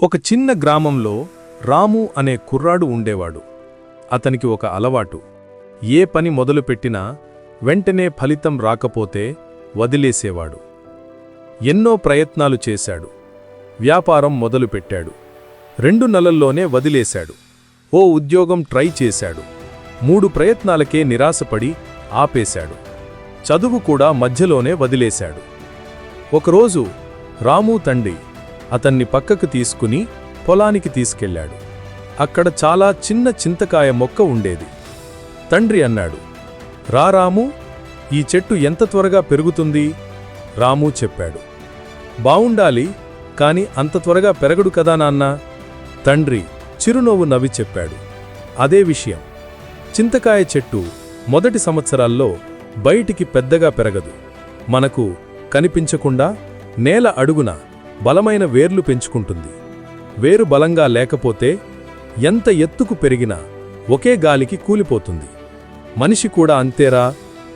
ఒక చిన్న గ్రామంలో రాము అనే కుర్రాడు ఉండేవాడు. అతనికి ఒక అలవాటు. ఏ పని మొదలుపెట్టినా వెంటనే ఫలితం రాకపోతే వదిలేసేవాడు. ఎన్నో ప్రయత్నాలు చేశాడు. వ్యాపారం మొదలుపెట్టాడు. 2 నెలల్లోనే వదిలేశాడు. ఓ ఉద్యోగం ట్రై చేశాడు. 3 ప్రయత్నాలకే నిరాశపడి ఆపేశాడు. చదువు కూడా మధ్యలోనే వదిలేశాడు. ఒకరోజు రాము తండ్రి అతన్ని పక్కకు తీసుకుని పొలానికి తీసుకెళ్లాడు. అక్కడ చాలా చిన్న చింతకాయ మొక్క ఉండేది. తండ్రి అన్నాడు, "రా రాము, ఈ చెట్టు ఎంత త్వరగా పెరుగుతుంది?" రాము చెప్పాడు, "బావుండాలి, కాని అంత త్వరగా పెరగడు కదా నాన్నా." తండ్రి చిరునవ్వు నవ్వి చెప్పాడు, "అదే విషయం. చింతకాయ చెట్టు మొదటి సంవత్సరాల్లో బయటికి పెద్దగా పెరగదు. మనకు కనిపించకుండా నేల అడుగున బలమైన వేర్లు పెంచుకుంటుంది. వేరు బలంగా లేకపోతే ఎంత ఎత్తుకు పెరిగినా ఒకే గాలికి కూలిపోతుంది. మనిషి కూడా అంతేరా.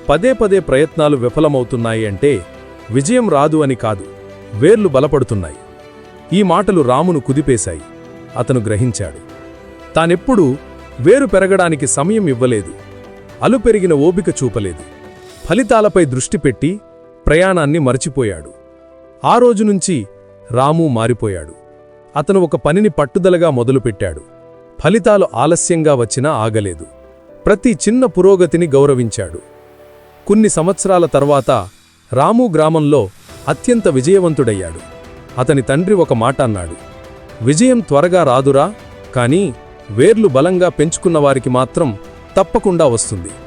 పదే పదే ప్రయత్నాలు విఫలమవుతున్నాయి అంటే విజయం రాదు అని కాదు, వేర్లు బలపడుతున్నాయి." ఈ మాటలు రామును కుదిపేశాయి. అతను గ్రహించాడు. తానెప్పుడూ వేరు పెరగడానికి సమయం ఇవ్వలేదు. అలుపెరిగిన ఓపిక చూపలేదు. ఫలితాలపై దృష్టి పెట్టి ప్రయాణాన్ని మరచిపోయాడు. ఆ రోజునుంచి రాము మారిపోయాడు. అతను ఒక పనిని పట్టుదలగా మొదలుపెట్టాడు. ఫలితాలు ఆలస్యంగా వచ్చినా ఆగలేదు. ప్రతి చిన్న పురోగతిని గౌరవించాడు. కొన్ని సంవత్సరాల తర్వాత రాము గ్రామంలో అత్యంత విజయవంతుడయ్యాడు. అతని తండ్రి ఒక మాట అన్నాడు, "విజయం త్వరగా రాదురా, కానీ వేర్లు బలంగా పెంచుకున్నవారికి మాత్రం తప్పకుండా వస్తుంది."